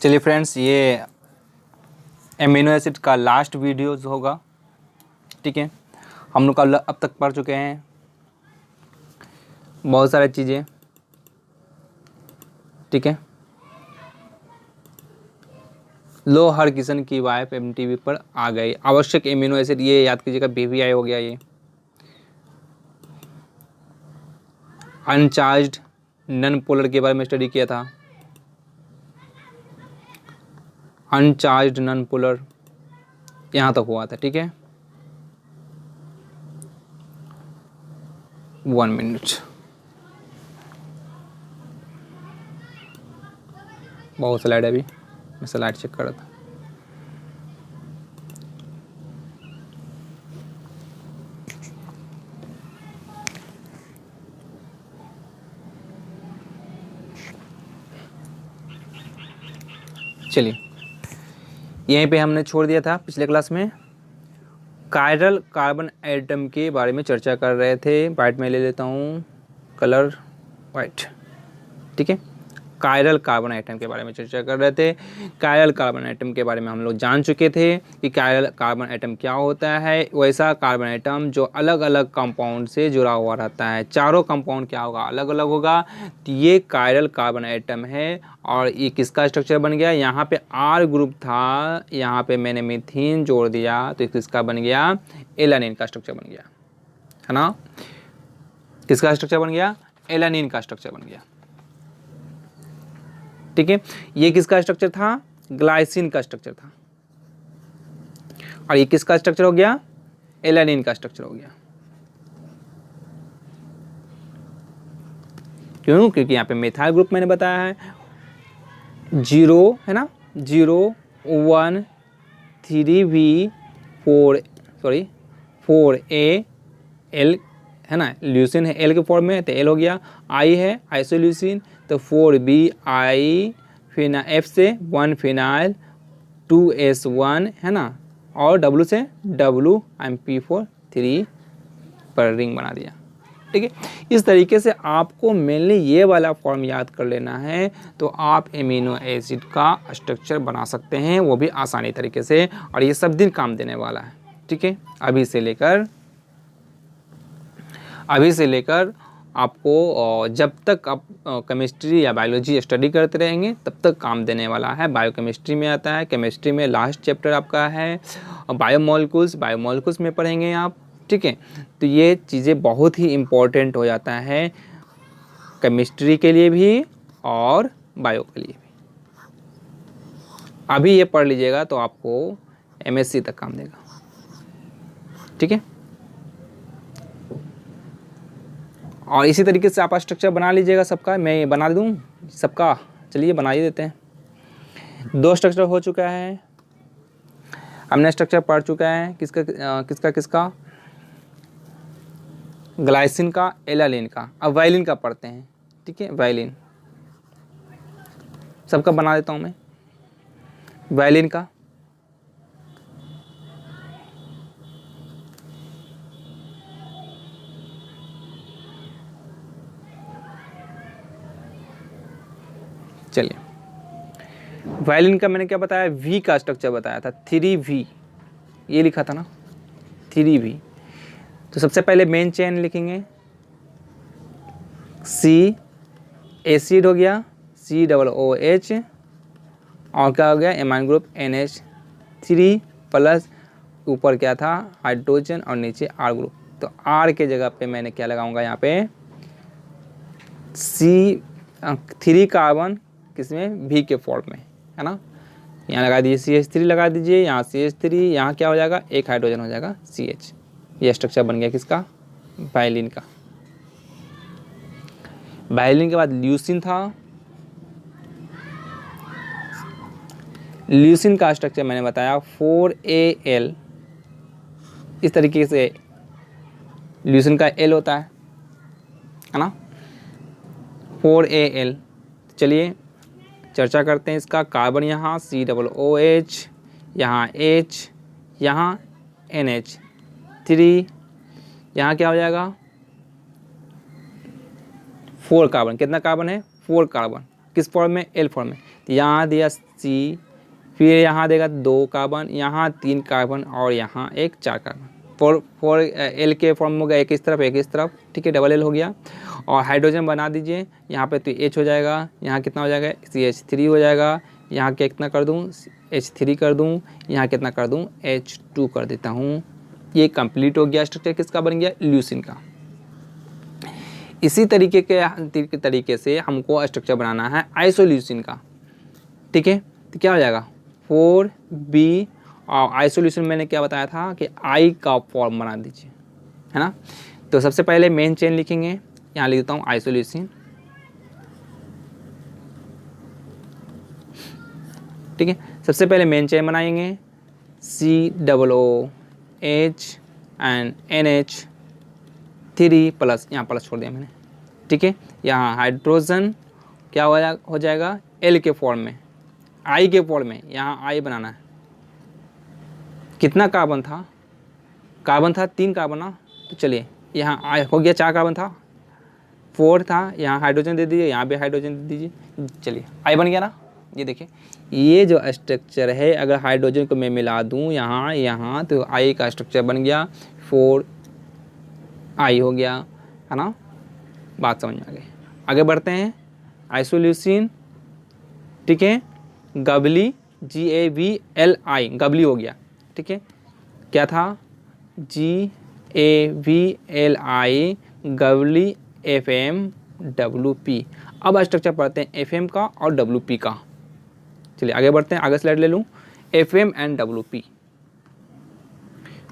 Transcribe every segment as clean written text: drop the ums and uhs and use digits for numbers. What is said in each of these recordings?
चलिए फ्रेंड्स, ये amino acid का लास्ट वीडियोज़ होगा। ठीक है, हम लोग अब तक पढ़ चुके हैं बहुत सारी चीज़ें। ठीक है, लो हर किस्म की वाइफ एमटीवी पर आ गई। आवश्यक एमिनो एसिड, ये याद कीजिएगा, बीवीआई हो गया। ये अनचार्ज्ड नन पोलर के बारे में स्टडी किया था। अनचार्ज्ड नन पोलर यहाँ तक हुआ था। ठीक है, 1 मिनट, बहुत स्लाइड है, अभी मैं स्लाइड चेक कर रहा था। चलिए, यहीं पे हमने छोड़ दिया था पिछले क्लास में। कायरल कार्बन एटम के बारे में चर्चा कर रहे थे। वाइट में ले लेता हूँ, कलर वाइट। ठीक है, कायरल कार्बन एटम के बारे में चर्चा कर रहे थे। कायरल कार्बन एटम के बारे में हम लोग जान चुके थे कि कायरल कार्बन एटम क्या होता है। वैसा कार्बन एटम जो अलग अलग कंपाउंड से जुड़ा हुआ रहता है। चारों कंपाउंड क्या होगा, अलग अलग होगा। तो ये कायरल कार्बन एटम है। और ये किसका स्ट्रक्चर बन गया, यहाँ पे आर ग्रुप था, यहाँ पे मैंने मीथेन जोड़ दिया तो किसका बन गया, एलानिन का स्ट्रक्चर बन गया, है ना। किसका स्ट्रक्चर बन गया, एलानिन का स्ट्रक्चर बन गया। ठीक है, ये किसका स्ट्रक्चर था, ग्लाइसिन का स्ट्रक्चर था। और ये किसका स्ट्रक्चर हो गया, एलानिन का स्ट्रक्चर हो गया। क्यों, क्योंकि यहाँ पे मेथाइल ग्रुप मैंने बताया है 0, है ना, 0 1 3V 4A L, है ना। ल्यूसिन है एल के फॉर्म में, तो एल हो गया। आई है आइसोल्यूसिन, तो 4BI फिना F से 1 फिनाइल 2S1, है ना। और W से WMP4 3 पर रिंग बना दिया। ठीक है, इस तरीके से आपको मेनली ये वाला फॉर्म याद कर लेना है, तो आप एमिनो एसिड का स्ट्रक्चर बना सकते हैं, वो भी आसानी तरीके से। और ये सब दिन काम देने वाला है। ठीक है, अभी से लेकर आपको जब तक आप केमिस्ट्री या बायोलॉजी स्टडी करते रहेंगे तब तक काम देने वाला है। बायोकेमिस्ट्री में आता है, केमिस्ट्री में लास्ट चैप्टर आपका है बायोमोलिकुल्स में पढ़ेंगे आप। ठीक है, तो ये चीज़ें बहुत ही इम्पोर्टेंट हो जाता है केमिस्ट्री के लिए भी और बायो के लिए भी। अभी ये पढ़ लीजिएगा तो आपको MSc तक काम देगा। ठीक है, और इसी तरीके से आप स्ट्रक्चर बना लीजिएगा सबका। मैं बना दूं सबका, चलिए बना ही देते हैं। 2 स्ट्रक्चर हो चुका है, हमने स्ट्रक्चर पढ़ चुका है। किसका ग्लाइसिन का, एलानिन का। अब वायलिन का पढ़ते हैं। ठीक है, वायलिन सबका बना देता हूँ मैं। वायलिन का चलिए, वायलिन का मैंने क्या बताया, V का स्ट्रक्चर बताया था, 3V, ये लिखा था ना, 3V। तो सबसे पहले मेन चेन लिखेंगे, C एसिड हो गया, COOH, और क्या हो गया, एमाइन ग्रुप NH3 प्लस, ऊपर क्या था, हाइड्रोजन, और नीचे R ग्रुप। तो R के जगह पे मैंने क्या लगाऊंगा, यहाँ पे C3 कार्बन, किसमें, V के फॉर्म में, है ना। यहाँ लगा दीजिए CH3 लगा दीजिए, यहाँ CH3, यहाँ क्या हो जाएगा, एक हाइड्रोजन हो जाएगा CH। ये स्ट्रक्चर बन गया किसका, वायलिन का। वायलिन के बाद ल्यूसिन था। ल्यूसिन का स्ट्रक्चर मैंने बताया 4AL, इस तरीके से ल्यूसिन का L होता है ना, 4AL। चलिए चर्चा करते हैं इसका। कार्बन यहाँ COOH, यहाँ H, यहाँ NH3, यहाँ क्या हो जाएगा, 4 कार्बन। कितना कार्बन है, 4 कार्बन। किस फॉर्म में, एल फॉर्म में। तो यहाँ दिया C, फिर यहाँ देगा 2 कार्बन, यहाँ 3 कार्बन और यहाँ एक 4 कार्बन। फोर एल के फॉर्म हो गया, एक इस तरफ एक इस तरफ, ठीक है, डबल एल हो गया। और हाइड्रोजन बना दीजिए यहाँ पे, तो H हो जाएगा, यहाँ कितना हो जाएगा CH3 हो जाएगा, यहाँ कितना कर दूँ H3 कर दूँ, यहाँ कितना कर दूँ H2 कर देता हूँ। ये कंप्लीट हो गया स्ट्रक्चर, किसका बन गया, ल्यूसीन का। इसी तरीके से हमको स्ट्रक्चर बनाना है आइसोल्यूसिन का, ठीक है। तो क्या हो जाएगा 4B, और आइसोल्यूशन मैंने क्या बताया था कि I का फॉर्म बना दीजिए, है ना। तो सबसे पहले मेन चेन लिखेंगे, यहाँ लिख देता हूँ आइसोल्यूसिन, ठीक है। सबसे पहले मेन चेन बनाएंगे, COOH एंड NH3 प्लस, यहाँ प्लस छोड़ दिया मैंने, ठीक है। यहाँ हाइड्रोजन क्या हो जाएगा L के फॉर्म में, I के फॉर्म में, यहाँ I बनाना है। कितना कार्बन था, 3 कार्बन ना, तो चलिए यहाँ I हो गया, 4 कार्बन था, 4 था, यहाँ हाइड्रोजन दे दीजिए, यहाँ भी हाइड्रोजन दे दीजिए, चलिए I बन गया ना। ये देखिए, ये जो स्ट्रक्चर है, अगर हाइड्रोजन को मैं मिला दूँ यहाँ तो I का स्ट्रक्चर बन गया, 4I हो गया, है ना। बात समझ में आ गई। आगे बढ़ते हैं, आइसोल्यूसिन, ठीक है, गबली GAVLI, गबली हो गया, ठीक है। क्या था GAVLI, गबली FMWP। अब स्ट्रक्चर पढ़ते हैं FM का और WP का। चलिए आगे बढ़ते हैं, आगे स्लाइड ले लूँ। FM एंड WP,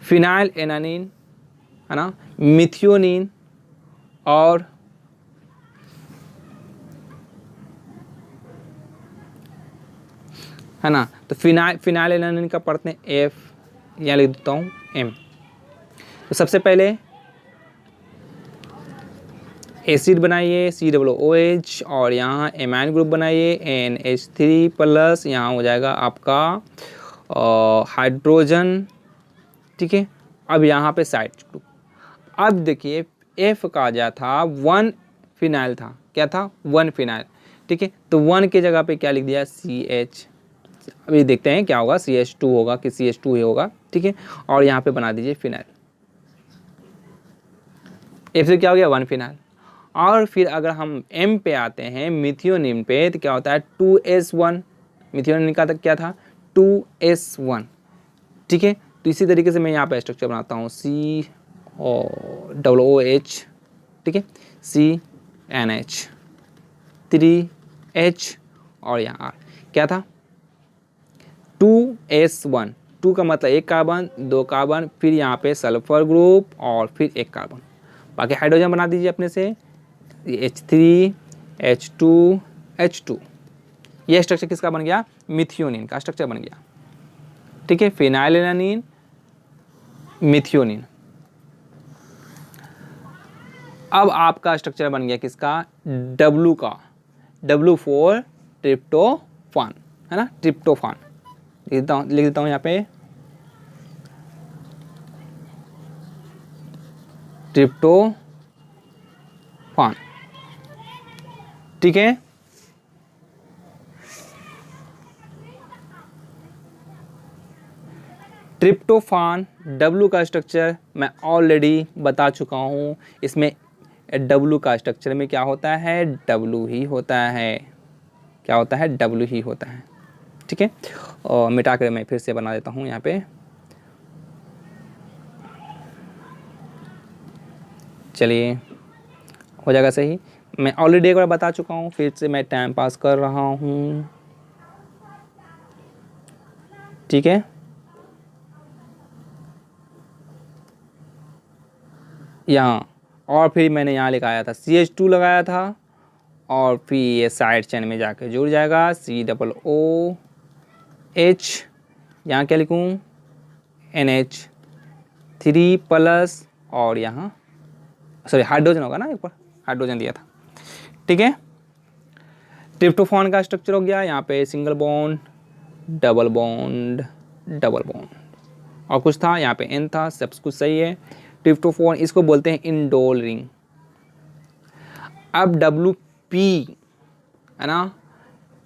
फिनाइल एनानिन, है ना, मिथियोनिन और है ना। तो फिनाइल एनानिन का पढ़ते हैं F, यहाँ लिख देता हूँ M। तो सबसे पहले एसिड बनाइए COOH, और यहाँ एमाइन ग्रुप बनाइए NH3 प्लस, यहाँ हो जाएगा आपका हाइड्रोजन, ठीक है। अब यहाँ पे साइड ग्रुप, अब देखिए F का जो था 1 फिनाइल था, क्या था 1 फिनाइल, ठीक है। तो 1 की जगह पे क्या लिख दिया CH, अभी देखते हैं क्या होगा, CH2 होगा कि CH2 ही होगा, ठीक है। और यहाँ पे बना दीजिए फिनाइल, F से क्या हो गया 1 फिनाइल। और फिर अगर हम M पे आते हैं, मिथियोनिन पे, तो क्या होता है 2S1, मिथियोनिन का क्या था 2S1, ठीक है। तो इसी तरीके से मैं यहाँ पे स्ट्रक्चर बनाता हूँ COOH, ठीक है, CNH3H और यहाँ R, क्या था 2S1, 2 का मतलब 1 कार्बन, 2 कार्बन, फिर यहाँ पे सल्फर ग्रुप और फिर 1 कार्बन। बाकी हाइड्रोजन बना दीजिए अपने से, H3 H2 H2। ये स्ट्रक्चर किसका बन गया, मिथियोनिन का स्ट्रक्चर बन गया, ठीक है। Phenylalanine, methionine. अब आपका स्ट्रक्चर बन गया किसका, W का, W फॉर ट्रिप्टोफान, है ना, ट्रिप्टोफान। लिख देता हूँ यहाँ पे ट्रिप्टोफान, ठीक है। ट्रिप्टोफान W का स्ट्रक्चर मैं ऑलरेडी बता चुका हूँ। इसमें W का स्ट्रक्चर में क्या होता है, W ही होता है, क्या होता है W ही होता है, ठीक है। और मिटा कर मैं फिर से बना देता हूँ यहाँ पे, चलिए हो जाएगा सही। मैं ऑलरेडी एक बार बता चुका हूँ, फिर से मैं टाइम पास कर रहा हूँ, ठीक है। यहाँ और फिर मैंने यहाँ लिखाया था CH2 लगाया था, और फिर ये साइड चेन में जाकर जुड़ जाएगा COOH, यहाँ क्या लिखूँ NH3 प्लस, और यहाँ सॉरी हाइड्रोजन होगा ना, एक बार हाइड्रोजन दिया था, ठीक है। ट्रिप्टोफान का स्ट्रक्चर हो गया, यहाँ पे single bond, double bond, double bond, और कुछ था यहाँ पे N था, सब कुछ सही है। ट्रिप्टोफान इसको बोलते हैं इंडोल रिंग। अब WP, है ना,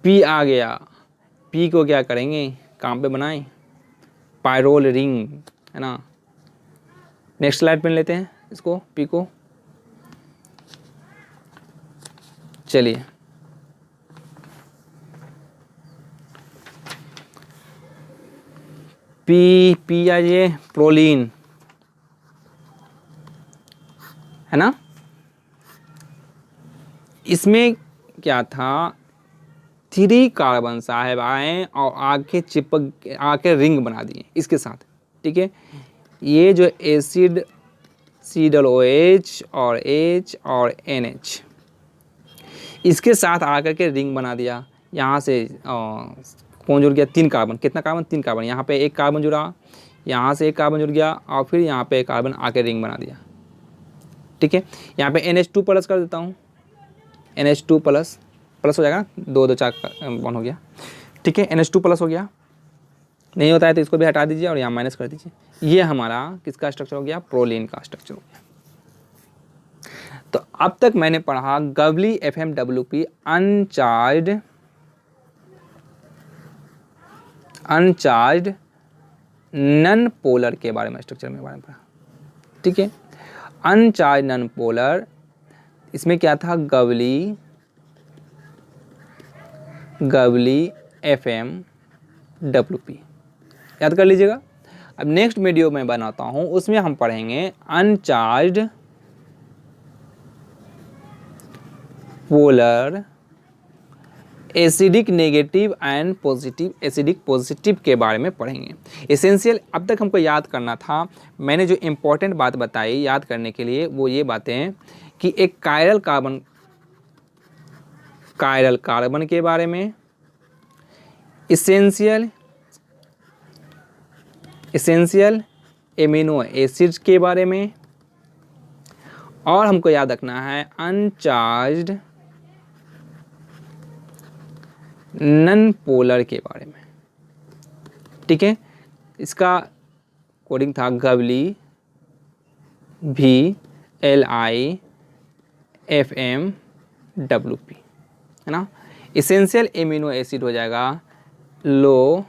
पी आ गया, पी को क्या करेंगे, कहाँ पे बनाएं, पायरोल रिंग, है ना। नेक्स्ट स्लाइड पे लेते हैं इसको, पी को। चलिए पी आ ये प्रोलीन, है ना। इसमें क्या था, 3 कार्बन साहब आए और आके चिपक आके रिंग बना दिए इसके साथ, ठीक है। ये जो एसिड COOH और H और NH इसके साथ आकर के रिंग बना दिया। यहाँ से कौन जुड़ गया, 3 कार्बन, कितना कार्बन, 3 कार्बन, यहाँ पे 1 कार्बन जुड़ा, यहाँ से 1 कार्बन जुड़ गया और फिर यहाँ पे 1 कार्बन आके रिंग बना दिया, ठीक है। यहाँ पे NH2 प्लस कर देता हूँ, NH2 प्लस हो जाएगा, 2 2 4 बॉन्ड हो गया, ठीक है। NH2 प्लस हो गया, नहीं होता है तो इसको भी हटा दीजिए और यहाँ माइनस कर दीजिए। ये हमारा किसका स्ट्रक्चर हो गया, प्रोलीन का स्ट्रक्चर हो गया। तो अब तक मैंने पढ़ा गवली FMWP अनचार्ज्ड नन पोलर के बारे में, स्ट्रक्चर में बारे में पढ़ा, ठीक है। अनचार्ज नन पोलर, इसमें क्या था, गवली FMWP, याद कर लीजिएगा। अब नेक्स्ट वीडियो में बनाता हूँ, उसमें हम पढ़ेंगे uncharged polar acidic negative and positive acidic positive के बारे में पढ़ेंगे। एसेंशियल अब तक हमको याद करना था, मैंने जो इम्पोर्टेंट बात बताई याद करने के लिए वो ये बातें कि एक कायरल कार्बन के बारे में, एसेंशियल एमिनो एसिड्स के बारे में, और हमको याद रखना है अनचार्ज्ड नन पोलर के बारे में, ठीक है। इसका कोडिंग था गवली VLIFMWP, है ना। एसेंशियल एमिनो एसिड हो जाएगा लो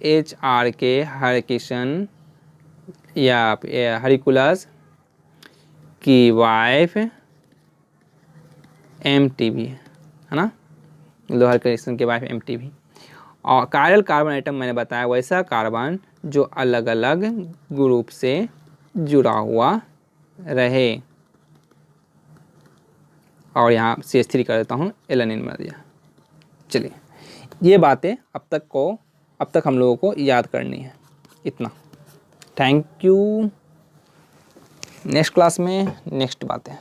HRK हरकिशन या हरिकुलस की वाइफ MTV, है ना, लो हरकिशन की वाइफ MTV। और कायरल कार्बन आइटम मैंने बताया वैसा कार्बन जो अलग अलग ग्रुप से जुड़ा हुआ रहे, और यहाँ CH3 कर देता हूँ, एलानिन बना दिया। चलिए ये बातें अब तक हम लोगों को याद करनी है, इतना। Thank you. नेक्स्ट क्लास में नेक्स्ट बातें।